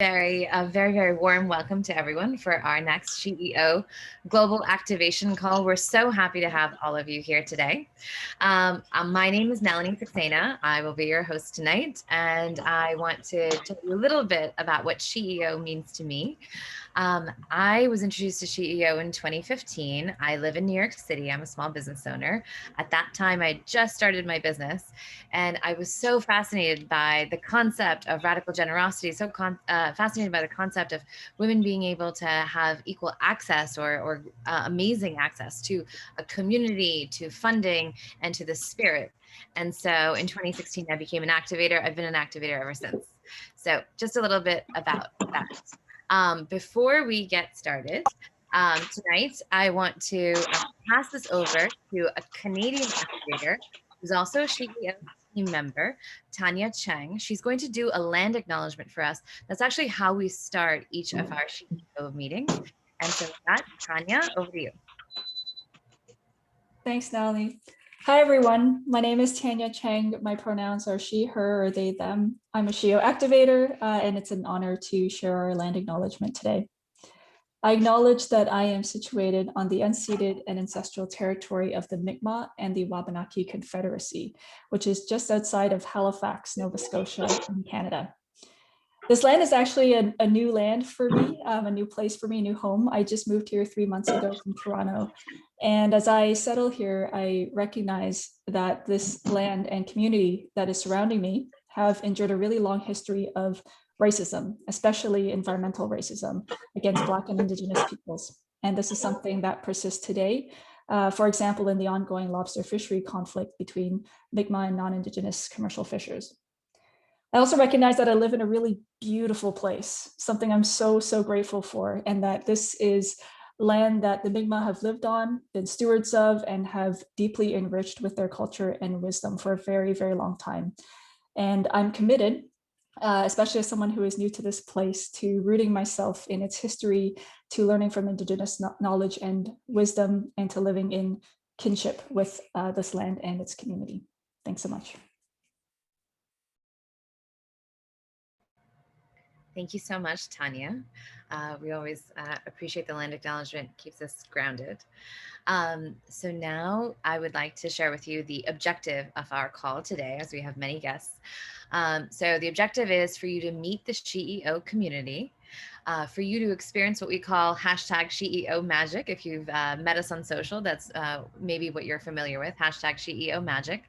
Very warm welcome to everyone for our next SheEO Global Activation Call. We're so happy to have all of you here today. My name is Melanie Saxena. I will be your host tonight, and I want to tell you a little bit about what SheEO means to me. I was introduced to SheEO in 2015. I live in New York City. I'm a small business owner. At that time, I just started my business, and I was so fascinated by the concept of radical generosity, fascinated by the concept of women being able to have equal access or amazing access to a community, to funding, and to the spirit. And so in 2016, I became an activator. I've been an activator ever since. So just a little bit about that. Before we get started, tonight, I want to pass this over to a Canadian activator who's also a SheEO team member, Tanya Chang. She's going to do a land acknowledgement for us. That's actually how we start each of our SheEO meetings. And so with that, Tanya, over to you. Thanks, Natalie. Hi, everyone. My name is Tanya Chang. My pronouns are she, her, or they, them. I'm a SheEO activator, and it's an honor to share our land acknowledgement today. I acknowledge that I am situated on the unceded and ancestral territory of the Mi'kmaq and the Wabanaki Confederacy, which is just outside of Halifax, Nova Scotia, in Canada. This land is actually a new land for me, a new place for me, a new home. I just moved here 3 months ago from Toronto. And as I settle here, I recognize that this land and community that is surrounding me have endured a really long history of racism, especially environmental racism against Black and Indigenous peoples. And this is something that persists today. For example, in the ongoing lobster fishery conflict between Mi'kmaq and non-Indigenous commercial fishers. I also recognize that I live in a really beautiful place, something I'm so grateful for, and that this is land that the Mi'kmaq have lived on, been stewards of, and have deeply enriched with their culture and wisdom for a very long time. And I'm committed, especially as someone who is new to this place, to rooting myself in its history, to learning from Indigenous knowledge and wisdom, and to living in kinship with this land and its community. Thanks so much. Thank you so much, Tanya. We always appreciate the land acknowledgement, keeps us grounded. So now I would like to share with you the objective of our call today, as we have many guests. So the objective is for you to meet the SheEO community, for you to experience what we call hashtag SheEO magic. If you've met us on social, that's maybe what you're familiar with, hashtag SheEO magic.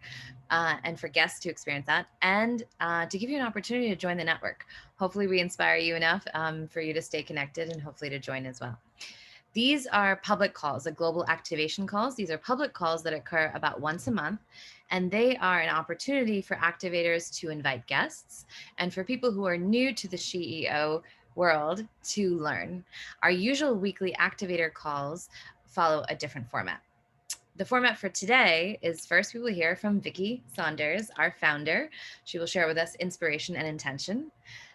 And for guests to experience that, and to give you an opportunity to join the network. Hopefully we inspire you enough for you to stay connected and hopefully to join as well. These are public calls, the global activation calls. These are public calls that occur about once a month, and they are an opportunity for activators to invite guests and for people who are new to the SheEO world to learn. Our usual weekly activator calls follow a different format. The format for today is first we will hear from Vicki Saunders, our founder. She will share with us inspiration and intention.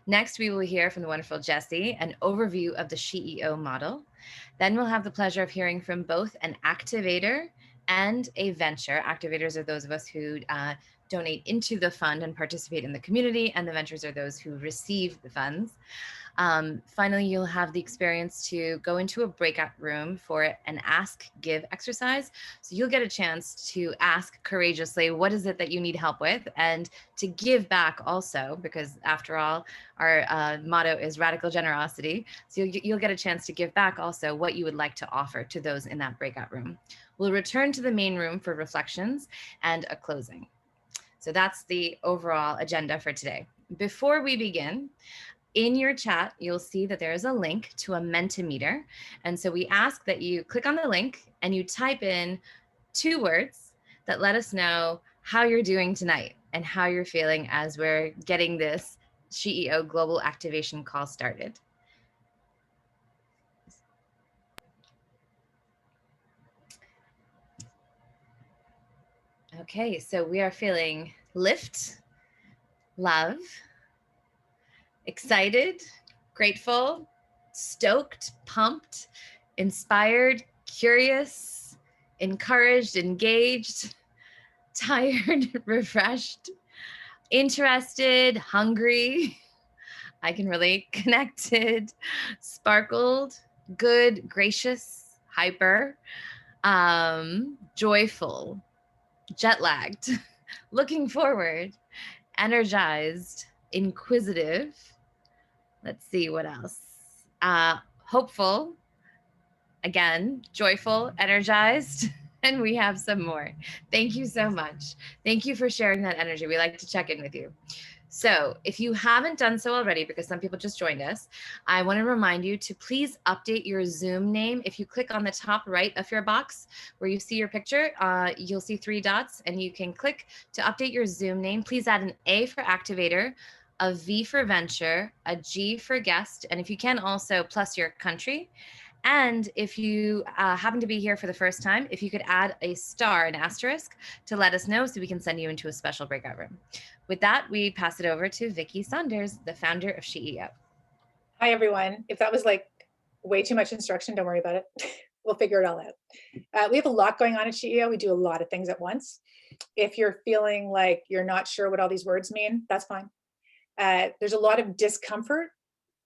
Next, we will hear from the wonderful Jessie, an overview of the SheEO model. Then we'll have the pleasure of hearing from both an activator and a venture. Activators are those of us who donate into the fund and participate in the community, and the ventures are those who receive the funds. Finally, you'll have the experience to go into a breakout room for an ask give exercise. So you'll get a chance to ask courageously, what is it that you need help with? And to give back also, because after all, our motto is radical generosity. So you'll get a chance to give back also what you would like to offer to those in that breakout room. We'll return to the main room for reflections and a closing. So that's the overall agenda for today. Before we begin, in your chat, you'll see that there is a link to a Mentimeter. And so we ask that you click on the link and you type in 2 words that let us know how you're doing tonight and how you're feeling as we're getting this SheEO Global Activation call started. Okay, so we are feeling lift, love, excited, grateful, stoked, pumped, inspired, curious, encouraged, engaged, tired, refreshed, interested, hungry, I can relate. Connected, sparkled, good, gracious, hyper, joyful, jet lagged, looking forward, energized, inquisitive. Let's see what else. Hopeful, again, joyful, energized, and we have some more. Thank you so much. Thank you for sharing that energy. We like to check in with you. So if you haven't done so already, because some people just joined us, I want to remind you to please update your Zoom name. If you click on the top right of your box where you see your picture, you'll see 3 dots and you can click to update your Zoom name. Please add an A for activator, a V for venture, a G for guest, and if you can also plus your country. And if you happen to be here for the first time, if you could add a star, an asterisk, to let us know so we can send you into a special breakout room. With that, we pass it over to Vicki Saunders, the founder of SheEO. Hi, everyone. If that was like way too much instruction, don't worry about it. We'll figure it all out. We have a lot going on at SheEO. We do a lot of things at once. If you're feeling like you're not sure what all these words mean, that's fine. There's a lot of discomfort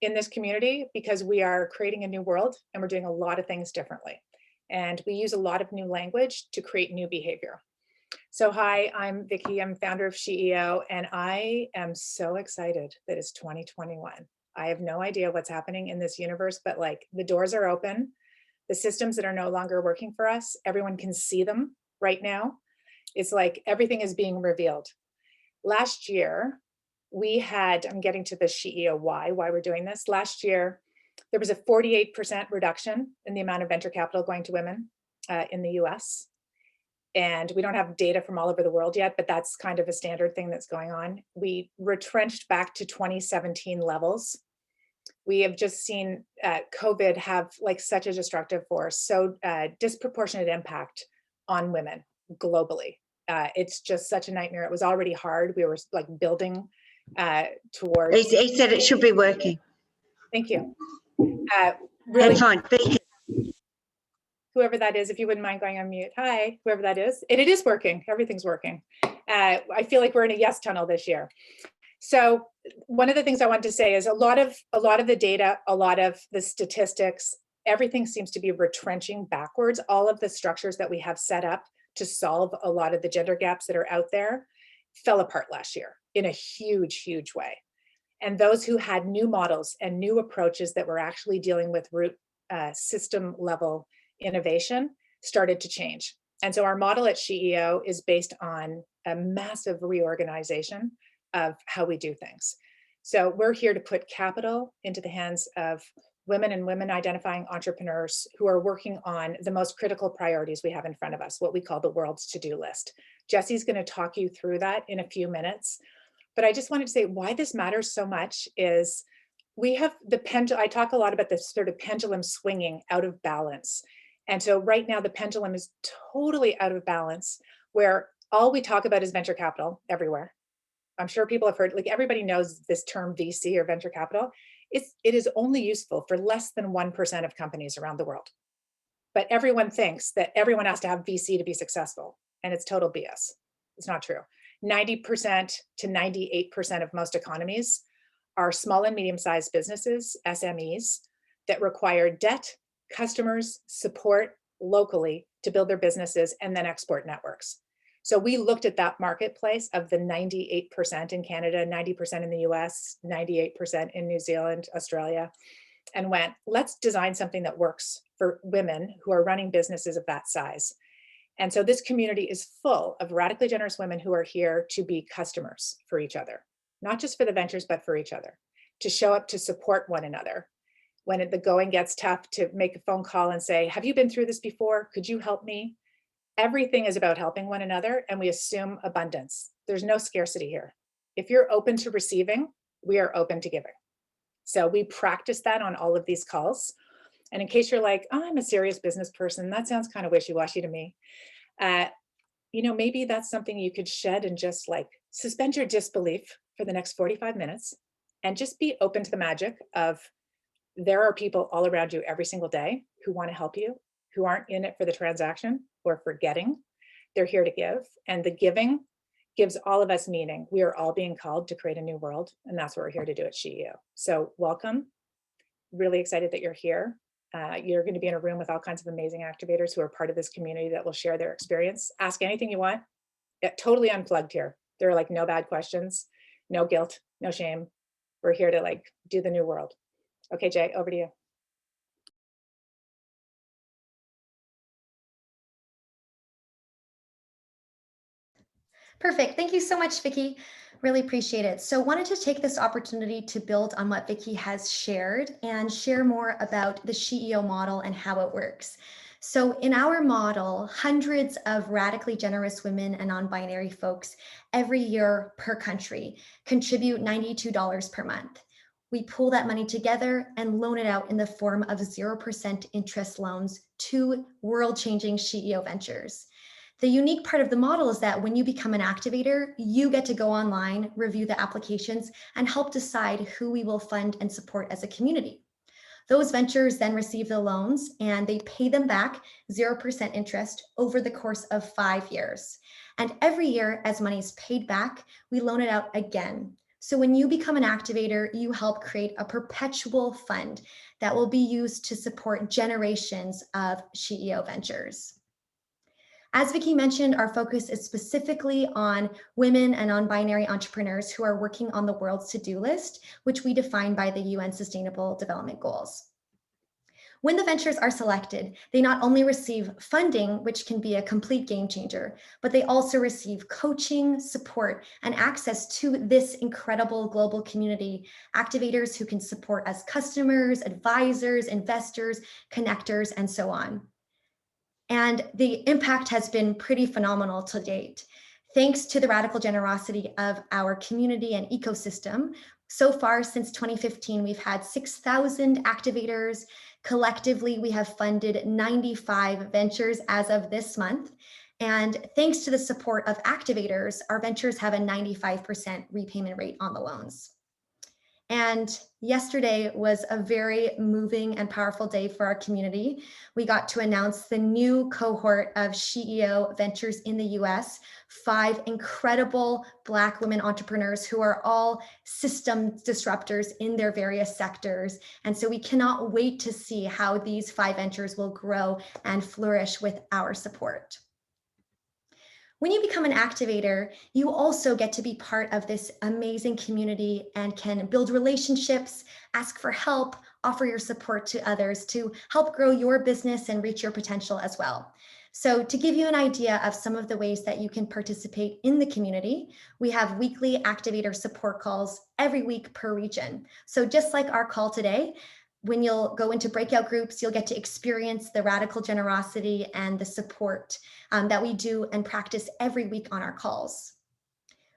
in this community because we are creating a new world and we're doing a lot of things differently. And we use a lot of new language to create new behavior. So hi, I'm Vicki, I'm founder of SheEO, and I am so excited that it's 2021. I have no idea what's happening in this universe, but like the doors are open. The systems that are no longer working for us, everyone can see them right now. It's like everything is being revealed. Last year, we had, I'm getting to the SheEO why we're doing this. Last year, there was a 48% reduction in the amount of venture capital going to women in the US. And we don't have data from all over the world yet, but that's kind of a standard thing that's going on. We retrenched back to 2017 levels. We have just seen COVID have like such a destructive force, so disproportionate impact on women globally. It's just such a nightmare. It was already hard. We were like building towards. He said it should be working. Thank you. Really fine. Whoever that is, if you wouldn't mind going on mute. Hi, whoever that is. It is working. Everything's working. I feel like we're in a yes tunnel this year. So one of the things I want to say is a lot of the data, a lot of the statistics, everything seems to be retrenching backwards. All of the structures that we have set up to solve a lot of the gender gaps that are out there fell apart last year in a huge, huge way. And those who had new models and new approaches that were actually dealing with root system level innovation started to change. And so our model at SheEO is based on a massive reorganization of how we do things. So we're here to put capital into the hands of women and women identifying entrepreneurs who are working on the most critical priorities we have in front of us, what we call the world's to-do list. Jesse's going to talk you through that in a few minutes. But I just wanted to say why this matters so much is we have the pendulum. I talk a lot about this sort of pendulum swinging out of balance. And so right now the pendulum is totally out of balance where all we talk about is venture capital everywhere. I'm sure people have heard, like everybody knows this term VC or venture capital. It is only useful for less than 1% of companies around the world. But everyone thinks that everyone has to have VC to be successful. And it's total BS. It's not true. 90% to 98% of most economies are small and medium-sized businesses, SMEs, that require debt, customers, support locally to build their businesses and then export networks. So we looked at that marketplace of the 98% in Canada, 90% in the US, 98% in New Zealand, Australia, and went, let's design something that works for women who are running businesses of that size. And so this community is full of radically generous women who are here to be customers for each other, not just for the ventures, but for each other, to show up to support one another. When the going gets tough, to make a phone call and say, have you been through this before? Could you help me? Everything is about helping one another, and we assume abundance. There's no scarcity here. If you're open to receiving, we are open to giving. So we practice that on all of these calls. And in case you're like, oh, I'm a serious business person, that sounds kind of wishy-washy to me. Maybe that's something you could shed and just like suspend your disbelief for the next 45 minutes and just be open to the magic of there are people all around you every single day who want to help you, who aren't in it for the transaction or for getting. They're here to give. And the giving gives all of us meaning. We are all being called to create a new world, and that's what we're here to do at SheEO. So welcome. Really excited that you're here. You're going to be in a room with all kinds of amazing activators who are part of this community that will share their experience. Ask anything you want. Totally unplugged here. There are like no bad questions, no guilt, no shame. We're here to like do the new world. Okay, Jay, over to you. Perfect. Thank you so much, Vicki. Really appreciate it. So wanted to take this opportunity to build on what Vicki has shared and share more about the SheEO model and how it works. So in our model, hundreds of radically generous women and non-binary folks every year per country contribute $92 per month. We pool that money together and loan it out in the form of 0% interest loans to world-changing SheEO ventures. The unique part of the model is that when you become an activator, you get to go online, review the applications, and help decide who we will fund and support as a community. Those ventures then receive the loans and they pay them back 0% interest over the course of 5 years. And every year, as money is paid back, we loan it out again. So when you become an activator, you help create a perpetual fund that will be used to support generations of SheEO ventures. As Vicki mentioned, our focus is specifically on women and non-binary entrepreneurs who are working on the world's to-do list, which we define by the UN Sustainable Development Goals. When the ventures are selected, they not only receive funding, which can be a complete game changer, but they also receive coaching, support, and access to this incredible global community, activators who can support as customers, advisors, investors, connectors, and so on. And the impact has been pretty phenomenal to date. Thanks to the radical generosity of our community and ecosystem, so far since 2015, we've had 6,000 activators. Collectively, we have funded 95 ventures as of this month. And thanks to the support of activators, our ventures have a 95% repayment rate on the loans. And yesterday was a very moving and powerful day for our community. We got to announce the new cohort of SheEO Ventures in the US, 5 incredible Black women entrepreneurs who are all system disruptors in their various sectors. And so we cannot wait to see how these 5 ventures will grow and flourish with our support. When you become an activator, you also get to be part of this amazing community and can build relationships, ask for help, offer your support to others to help grow your business and reach your potential as well. So to give you an idea of some of the ways that you can participate in the community, we have weekly activator support calls every week per region. So just like our call today, when you'll go into breakout groups, you'll get to experience the radical generosity and the support that we do and practice every week on our calls.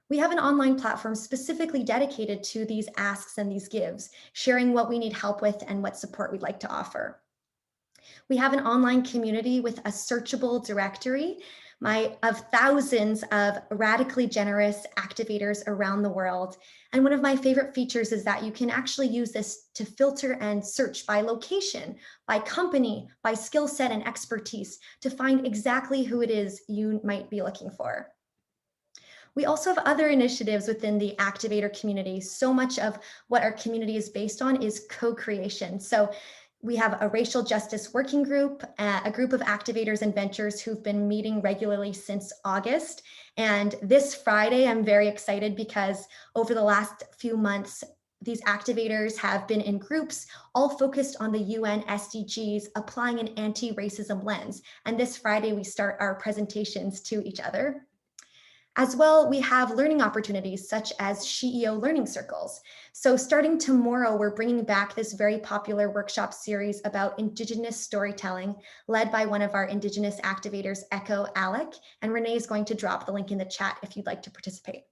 We have an online platform specifically dedicated to these asks and these gives, sharing what we need help with and what support we'd like to offer. We have an online community with a searchable directory of thousands of radically generous activators around the world. And one of my favorite features is that you can actually use this to filter and search by location, by company, by skill set and expertise to find exactly who it is you might be looking for. We also have other initiatives within the activator community. So much of what our community is based on is co-creation. So we have a racial justice working group, a group of activators and ventures who've been meeting regularly since August. And this Friday, I'm very excited because over the last few months, these activators have been in groups all focused on the UN SDGs, applying an anti-racism lens. And this Friday, we start our presentations to each other. As well, we have learning opportunities such as SheEO Learning Circles. So starting tomorrow, we're bringing back this very popular workshop series about Indigenous storytelling, led by one of our Indigenous activators, Echo Alec, and Renee is going to drop the link in the chat if you'd like to participate.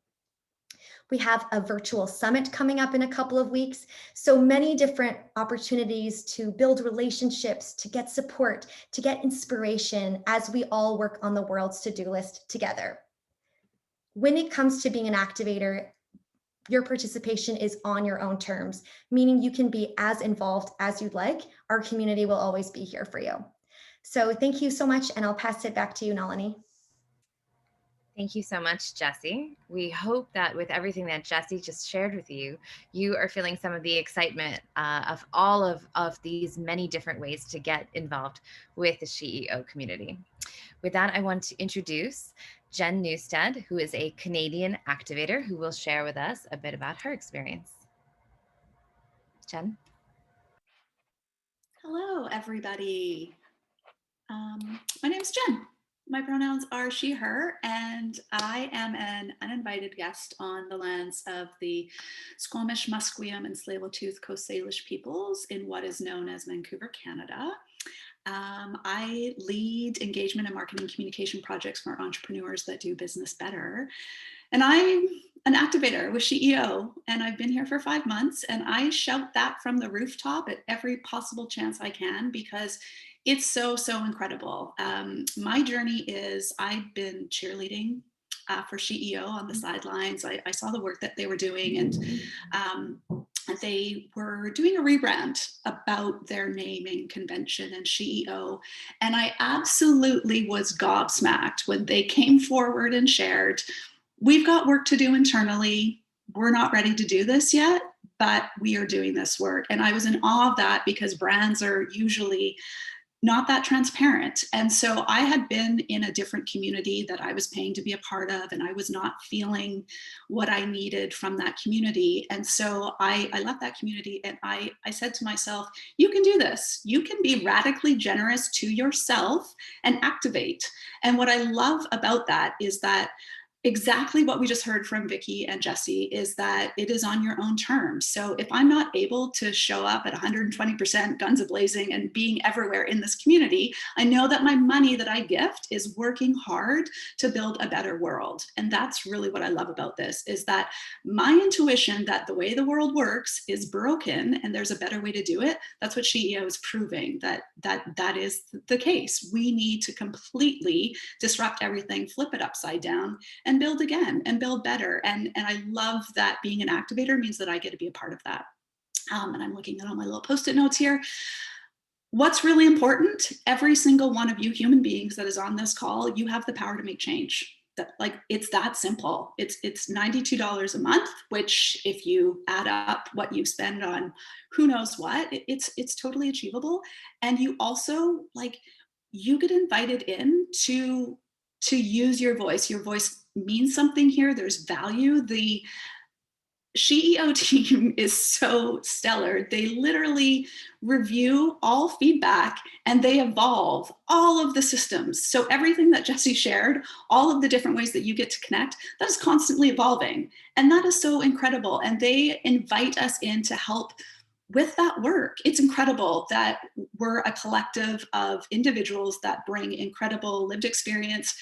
We have a virtual summit coming up in a couple of weeks. So many different opportunities to build relationships, to get support, to get inspiration as we all work on the world's to-do list together. When it comes to being an activator, your participation is on your own terms, meaning you can be as involved as you'd like. Our community will always be here for you. So thank you so much, and I'll pass it back to you, Nalini. Thank you so much, Jessie. We hope that with everything that Jessie just shared with you, you are feeling some of the excitement of all of these many different ways to get involved with the SheEO community. With that, I want to introduce Jen Newstead, who is a Canadian activator who will share with us a bit about her experience. Jen? Hello, everybody. My name's Jen. My pronouns are she, her, and I am an uninvited guest on the lands of the Squamish, Musqueam, and Tsleil-Waututh Coast Salish peoples in what is known as Vancouver, Canada. I lead engagement and marketing communication projects for entrepreneurs that do business better. And I'm an activator with SheEO, and I've been here for 5 months, and I shout that from the rooftop at every possible chance I can because it's so incredible. My journey is I've been cheerleading for SheEO on the sidelines. I saw the work that they were doing, and they were doing a rebrand about their naming convention and SheEO. And I absolutely was gobsmacked when they came forward and shared, we've got work to do internally. We're not ready to do this yet, but we are doing this work. And I was in awe of that because brands are usually not that transparent. And so I had been in a different community that I was paying to be a part of, and I was not feeling what I needed from that community. And so I left that community, and I said to myself, you can do this. You can be radically generous to yourself and activate. And what I love about that is that exactly what we just heard from Vicky and Jessie is that it is on your own terms. So if I'm not able to show up at 120% guns a-blazing and being everywhere in this community, I know that my money that I gift is working hard to build a better world. And that's really what I love about this, is that my intuition that the way the world works is broken and there's a better way to do it. That's what SheEO is proving, that is the case. We need to completely disrupt everything, flip it upside down, and build again and build better. And I love that being an activator means that I get to be a part of that. And I'm looking at all my little Post-it notes here. What's really important, every single one of you human beings that is on this call, you have the power to make change. That, like, it's that simple. It's $92 a month, which if you add up what you spend on who knows what, it's totally achievable. And you also, like, you get invited in to use your voice. Your voice means something here. There's value. The SheEO team is so stellar. They literally review all feedback and they evolve all of the systems. So everything that Jessie shared, all of the different ways that you get to connect, that is constantly evolving. And that is so incredible. And they invite us in to help with that work. It's incredible that we're a collective of individuals that bring incredible lived experience,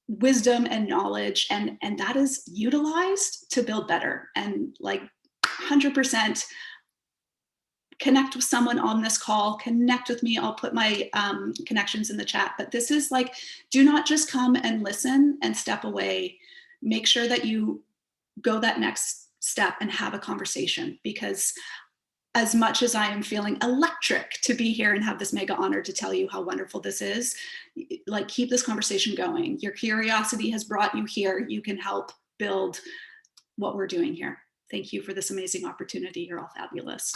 wisdom, and knowledge, and that is utilized to build better. And like 100% connect with someone on this call, connect with me. I'll put my connections in the chat, but this is like, do not just come and listen and step away. Make sure that you go that next step and have a conversation, because as much as I am feeling electric to be here and have this mega honor to tell you how wonderful this is, like, keep this conversation going. Your curiosity has brought you here. You can help build what we're doing here. Thank you for this amazing opportunity. You're all fabulous.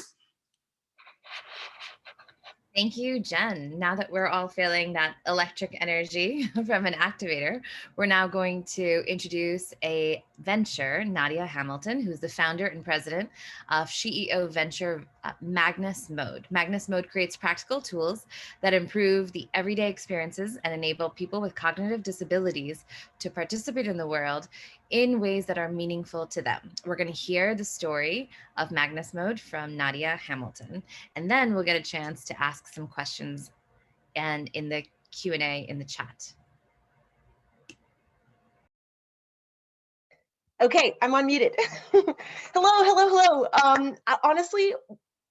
Thank you, Jen. Now that we're all feeling that electric energy from an activator, we're now going to introduce a venture, Nadia Hamilton, who's the founder and president of SheEO Venture Magnus Mode. Magnus Mode creates practical tools that improve the everyday experiences and enable people with cognitive disabilities to participate in the world in ways that are meaningful to them. We're going to hear the story of Magnus Mode from Nadia Hamilton, and then we'll get a chance to ask some questions and in the Q&A in the chat. Okay, I'm unmuted. Hello. Honestly,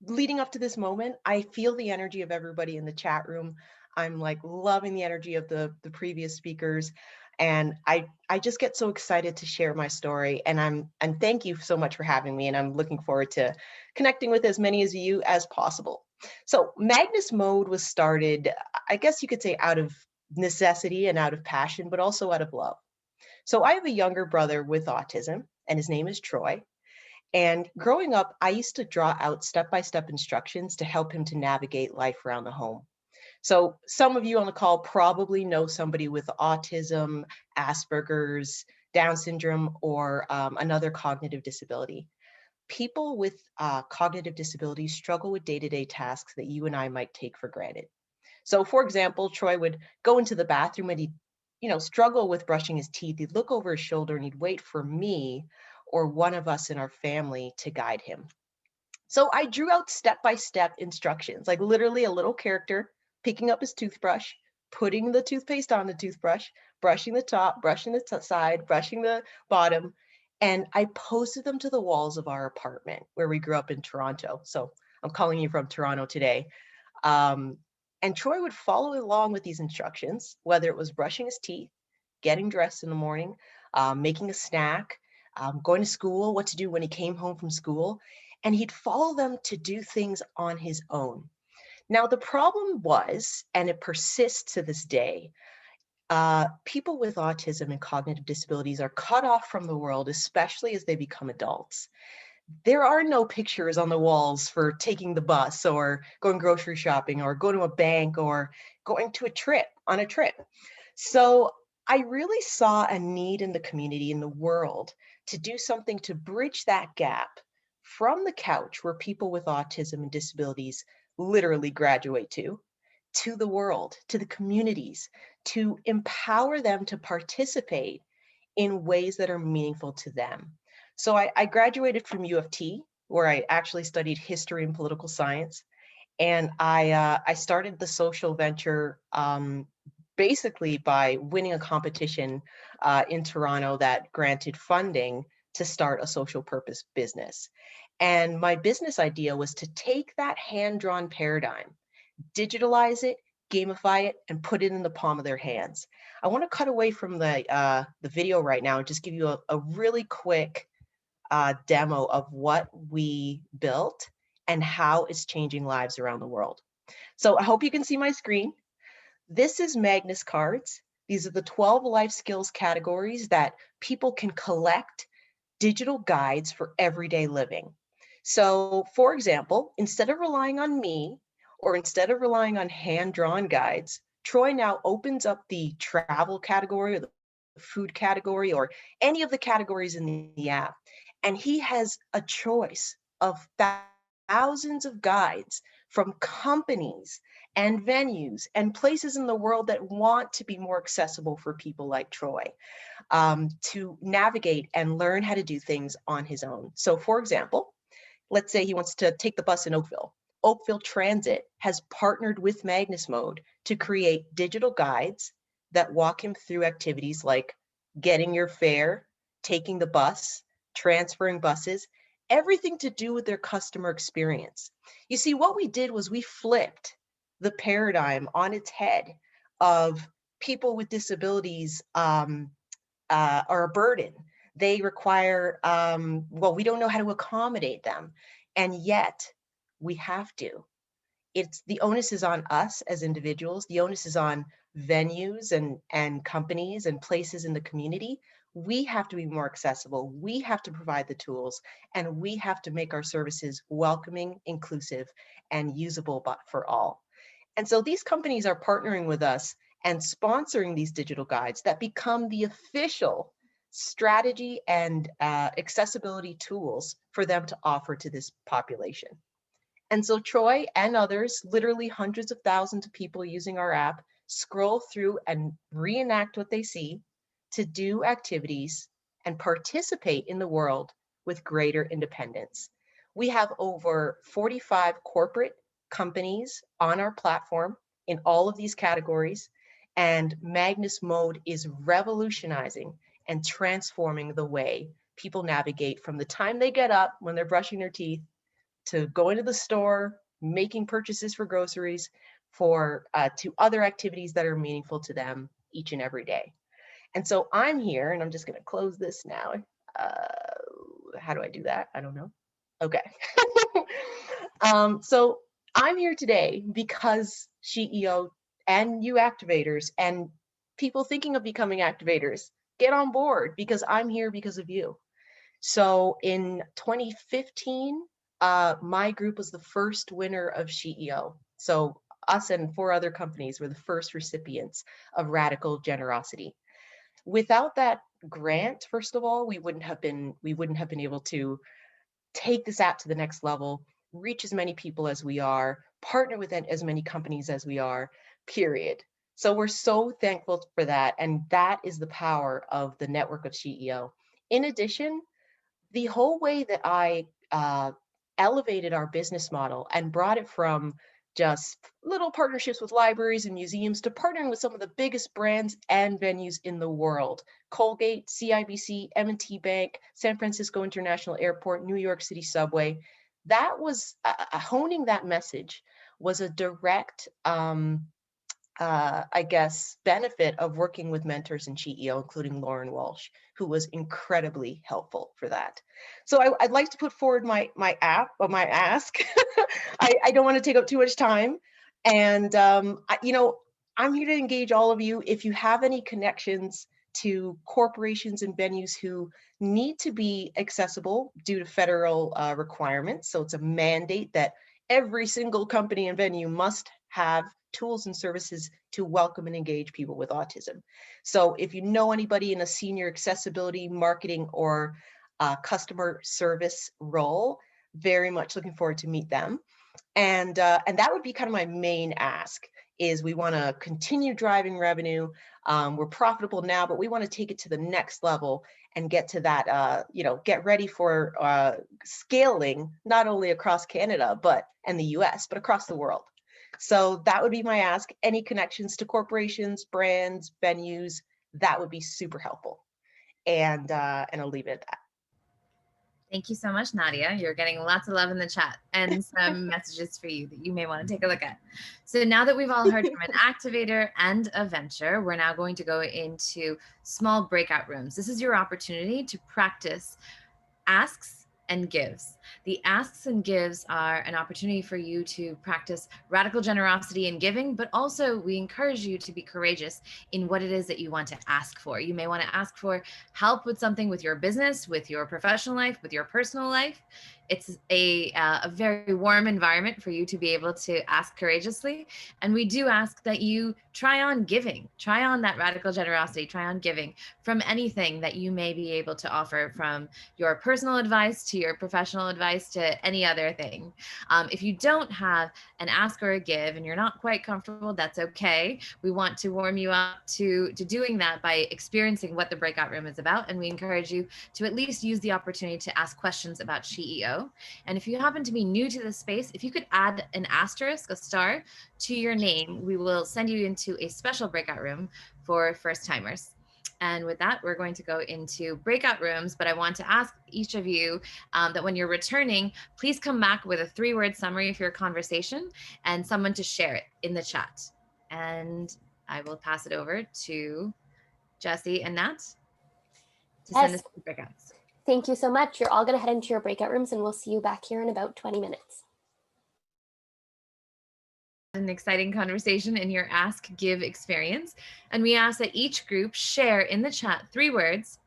leading up to this moment, I feel the energy of everybody in the chat room. I'm like loving the energy of the previous speakers. And I just get so excited to share my story. And thank you so much for having me. And I'm looking forward to connecting with as many of you as possible. So Magnus Mode was started, I guess you could say, out of necessity and out of passion, but also out of love. So I have a younger brother with autism, and his name is Troy. And growing up, I used to draw out step-by-step instructions to help him to navigate life around the home. So some of you on the call probably know somebody with autism, Asperger's, Down syndrome, or another cognitive disability. People with cognitive disabilities struggle with day-to-day tasks that you and I might take for granted. So for example, Troy would go into the bathroom and he'd, struggle with brushing his teeth. He'd look over his shoulder and he'd wait for me or one of us in our family to guide him. So I drew out step-by-step instructions, like literally a little character picking up his toothbrush, putting the toothpaste on the toothbrush, brushing the top, brushing the side, brushing the bottom. And I posted them to the walls of our apartment where we grew up in Toronto. So I'm calling you from Toronto today. And Troy would follow along with these instructions, whether it was brushing his teeth, getting dressed in the morning, making a snack, going to school, what to do when he came home from school. And he'd follow them to do things on his own. Now, the problem was, and it persists to this day, people with autism and cognitive disabilities are cut off from the world, especially as they become adults. There are no pictures on the walls for taking the bus or going grocery shopping or going to a bank or going to on a trip. So I really saw a need in the community, in the world, to do something to bridge that gap from the couch where people with autism and disabilities literally graduate to the world, to the communities, to empower them to participate in ways that are meaningful to them. So I graduated from U of T, where I actually studied history and political science. And I started the social venture basically by winning a competition in Toronto that granted funding to start a social purpose business. And my business idea was to take that hand-drawn paradigm, digitalize it, gamify it, and put it in the palm of their hands. I want to cut away from the video right now and just give you a really quick demo of what we built and how it's changing lives around the world. So I hope you can see my screen. This is Magnus cards. These are the 12 life skills categories that people can collect digital guides for everyday living. So for example, instead of relying on me, or instead of relying on hand-drawn guides, Troy now opens up the travel category or the food category or any of the categories in the app. And he has a choice of thousands of guides from companies and venues and places in the world that want to be more accessible for people like Troy to navigate and learn how to do things on his own. So for example, let's say he wants to take the bus in Oakville. Oakville Transit has partnered with Magnus Mode to create digital guides that walk him through activities like getting your fare, taking the bus, transferring buses, everything to do with their customer experience. You see, what we did was we flipped the paradigm on its head of people with disabilities are a burden. They require, well, we don't know how to accommodate them. And yet we have to. It's the onus is on us as individuals. The onus is on venues and companies and places in the community. We have to be more accessible. We have to provide the tools, and we have to make our services welcoming, inclusive, and usable for all. And so these companies are partnering with us and sponsoring these digital guides that become the official strategy and accessibility tools for them to offer to this population. And so Troy and others, literally hundreds of thousands of people using our app, scroll through and reenact what they see to do activities and participate in the world with greater independence. We have over 45 corporate companies on our platform in all of these categories, and Magnus Mode is revolutionizing and transforming the way people navigate from the time they get up when they're brushing their teeth to going to the store, making purchases for groceries, to other activities that are meaningful to them each and every day. And so I'm here, and I'm just going to close this now. How do I do that? I don't know. Okay. So I'm here today because SheEO and you activators and people thinking of becoming activators get on board because I'm here because of you. So in 2015, my group was the first winner of SheEO. So us and 4 other companies were the first recipients of Radical Generosity. Without that grant, first of all, we wouldn't have been able to take this app to the next level, reach as many people as we are, partner with as many companies as we are, period. So we're so thankful for that. And that is the power of the network of SheEO. In addition, the whole way that I elevated our business model and brought it from just little partnerships with libraries and museums to partnering with some of the biggest brands and venues in the world: Colgate, CIBC, M&T Bank, San Francisco International Airport, New York City Subway. That was honing that message was a direct I guess, benefit of working with mentors in SheEO, including Lauren Walsh, who was incredibly helpful for that. So I'd like to put forward my ask. I don't want to take up too much time. And, I'm here to engage all of you. If you have any connections to corporations and venues who need to be accessible due to federal requirements, so it's a mandate that every single company and venue must have tools and services to welcome and engage people with autism. So if you know anybody in a senior accessibility, marketing, or customer service role, very much looking forward to meet them. And that would be kind of my main ask, is we want to continue driving revenue. We're profitable now, but we want to take it to the next level and get to that, get ready for scaling, not only across Canada, and the US, but across the world. So that would be my ask. Any connections to corporations, brands, venues, that would be super helpful. And I'll leave it at that. Thank you so much, Nadia. You're getting lots of love in the chat and some messages for you that you may want to take a look at. So now that we've all heard from an activator and a venture, we're now going to go into small breakout rooms. This is your opportunity to practice asks and gives. The asks and gives are an opportunity for you to practice radical generosity and giving, but also we encourage you to be courageous in what it is that you want to ask for. You may want to ask for help with something with your business, with your professional life, with your personal life. It's a very warm environment for you to be able to ask courageously. And we do ask that you try on giving, try on that radical generosity, try on giving from anything that you may be able to offer, from your personal advice to your professional advice to any other thing. If you don't have an ask or a give and you're not quite comfortable, that's okay. We want to warm you up to doing that by experiencing what the breakout room is about. And we encourage you to at least use the opportunity to ask questions about SheEO. And if you happen to be new to this space, if you could add an asterisk, a star, to your name, we will send you into a special breakout room for first timers. And with that, we're going to go into breakout rooms, but I want to ask each of you that when you're returning, please come back with a 3-word summary of your conversation and someone to share it in the chat. And I will pass it over to Jesse and Nat to send us to breakouts. Thank you so much. You're all going to head into your breakout rooms and we'll see you back here in about 20 minutes. An exciting conversation in your ask give experience, and we ask that each group share in the chat 3 words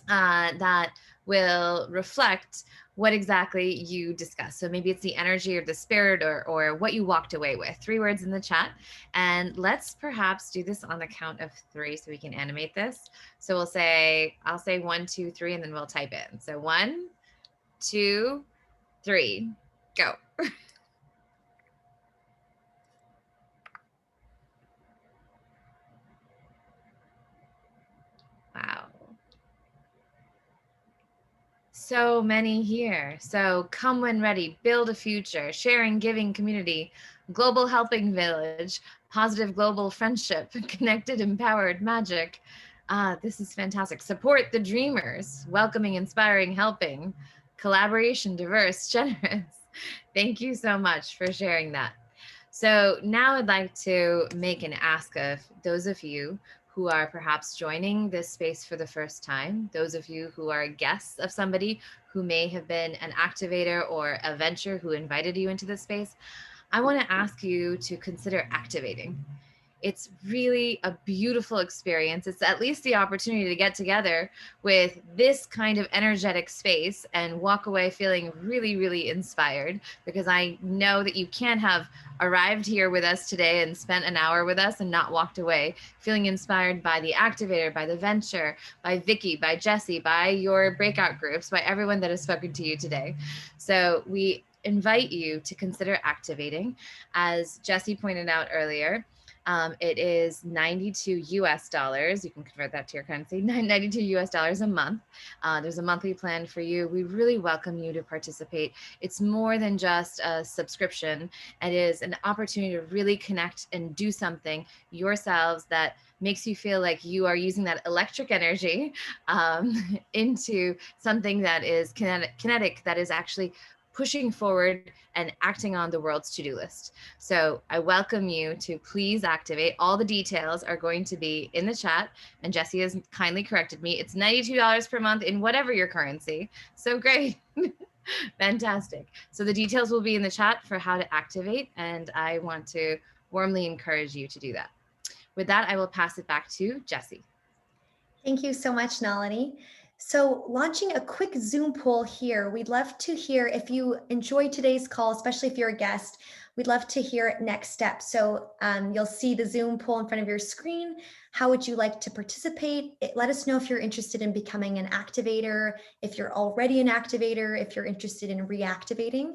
that will reflect what exactly you discussed. So maybe it's the energy or the spirit or what you walked away with. 3 words in the chat, and let's perhaps do this on the count of 3 so we can animate this. So I'll say 1, 2, 3, and then we'll type in. So 1, 2, 3, go. Wow. So many here. So come when ready, build a future, sharing, giving community, global helping village, positive global friendship, connected, empowered, magic. This is fantastic. Support the dreamers, welcoming, inspiring, helping, collaboration, diverse, generous. Thank you so much for sharing that. So now I'd like to make an ask of those of you who are perhaps joining this space for the first time, those of you who are guests of somebody who may have been an activator or a venture who invited you into this space. I want to ask you to consider activating. It's really a beautiful experience. It's at least the opportunity to get together with this kind of energetic space and walk away feeling really, really inspired, because I know that you can't have arrived here with us today and spent an hour with us and not walked away feeling inspired by the activator, by the venture, by Vicky, by Jesse, by your breakout groups, by everyone that has spoken to you today. So we invite you to consider activating. As Jesse pointed out earlier, it is 92 US dollars. You can convert that to your currency, 92 US dollars a month. There's a monthly plan for you. We really welcome you to participate. It's more than just a subscription. It is an opportunity to really connect and do something yourselves that makes you feel like you are using that electric energy into something that is kinetic, that is actually pushing forward and acting on the world's to-do list. So I welcome you to please activate. All the details are going to be in the chat, and Jesse has kindly corrected me. It's $92 per month in whatever your currency. So great. Fantastic. So the details will be in the chat for how to activate, and I want to warmly encourage you to do that. With that, I will pass it back to Jesse. Thank you so much, Nalini. So launching a quick Zoom poll here. We'd love to hear if you enjoyed today's call, especially if you're a guest. We'd love to hear next steps. So you'll see the Zoom poll in front of your screen. How would you like to participate? Let us know if you're interested in becoming an activator, if you're already an activator, if you're interested in reactivating.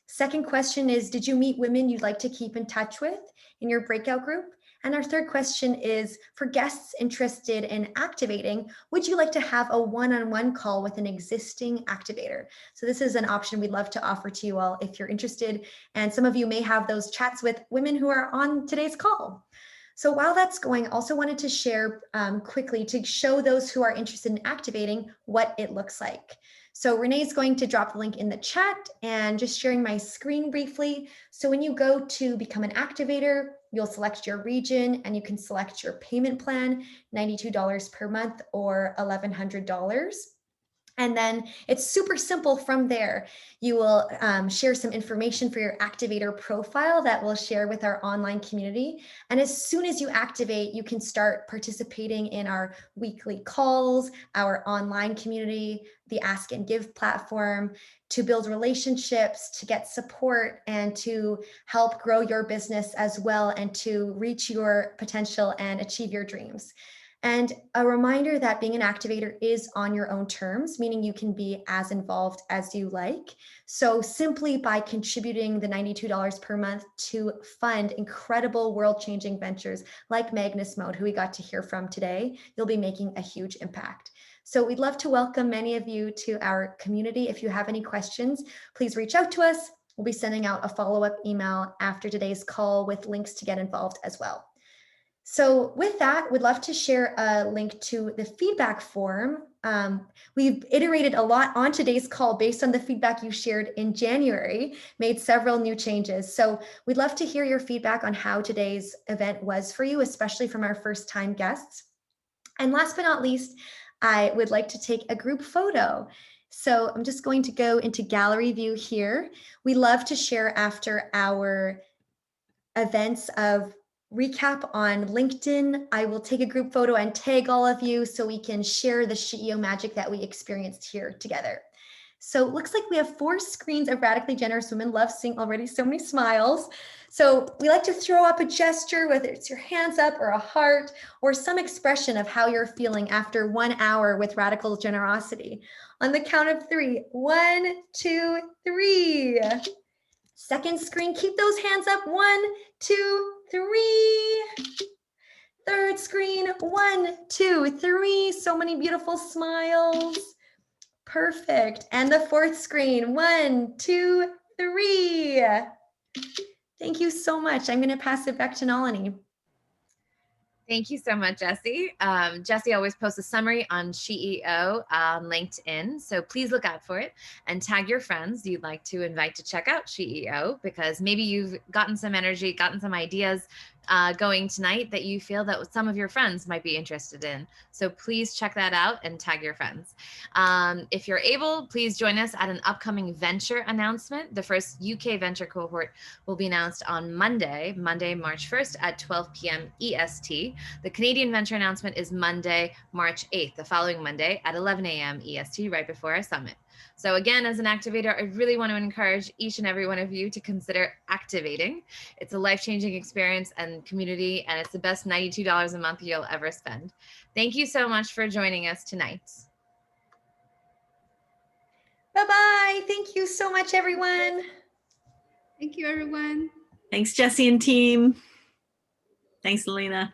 Second question is, did you meet women you'd like to keep in touch with in your breakout group? And our third question is, for guests interested in activating, would you like to have a one-on-one call with an existing activator? So this is an option we'd love to offer to you all if you're interested. And some of you may have those chats with women who are on today's call. So while that's going, I also wanted to share quickly to show those who are interested in activating what it looks like. So Renee's going to drop the link in the chat, and just sharing my screen briefly. So when you go to become an activator, you'll select your region and you can select your payment plan, $92 per month or $1,100. And then it's super simple from there. You will share some information for your activator profile that we'll share with our online community. And as soon as you activate, you can start participating in our weekly calls, our online community, the Ask and Give platform, to build relationships, to get support, and to help grow your business as well, and to reach your potential and achieve your dreams. And a reminder that being an activator is on your own terms, meaning you can be as involved as you like. So simply by contributing the $92 per month to fund incredible world-changing ventures like Magnus Mode, who we got to hear from today, you'll be making a huge impact. So we'd love to welcome many of you to our community. If you have any questions, please reach out to us. We'll be sending out a follow-up email after today's call with links to get involved as well. So with that, we'd love to share a link to the feedback form. We've iterated a lot on today's call based on the feedback you shared in January, made several new changes. So we'd love to hear your feedback on how today's event was for you, especially from our first-time guests. And last but not least, I would like to take a group photo. So I'm just going to go into gallery view here. We love to share after our events of recap on LinkedIn. I will take a group photo and tag all of you so we can share the SheEO magic that we experienced here together. So it looks like we have 4 screens of radically generous women. Love seeing already so many smiles. So we like to throw up a gesture, whether it's your hands up or a heart or some expression of how you're feeling after 1 hour with radical generosity. On the count of 3, 1, 2, 3. Second screen, keep those hands up. 1, 2, 3. Third screen, 1, 2, 3. So many beautiful smiles. Perfect. And the fourth screen, 1, 2, 3. Thank you so much. I'm going to pass it back to Nalini. Thank you so much, Jesse. Jesse always posts a summary on SheEO on LinkedIn, so please look out for it and tag your friends you'd like to invite to check out SheEO, because maybe you've gotten some energy, gotten some ideas, going tonight that you feel that some of your friends might be interested in. So please check that out and tag your friends. If you're able, please join us at an upcoming venture announcement. The first UK venture cohort will be announced on Monday, March 1st at 12 p.m. EST. The Canadian venture announcement is Monday, March 8th, the following Monday at 11 a.m. EST, right before our summit. So again, as an activator, I really want to encourage each and every one of you to consider activating. It's a life-changing experience and community, and it's the best $92 a month you'll ever spend. Thank you so much for joining us tonight. Bye-bye. Thank you so much, everyone. Thank you, everyone. Thanks, Jesse and team. Thanks, Alina.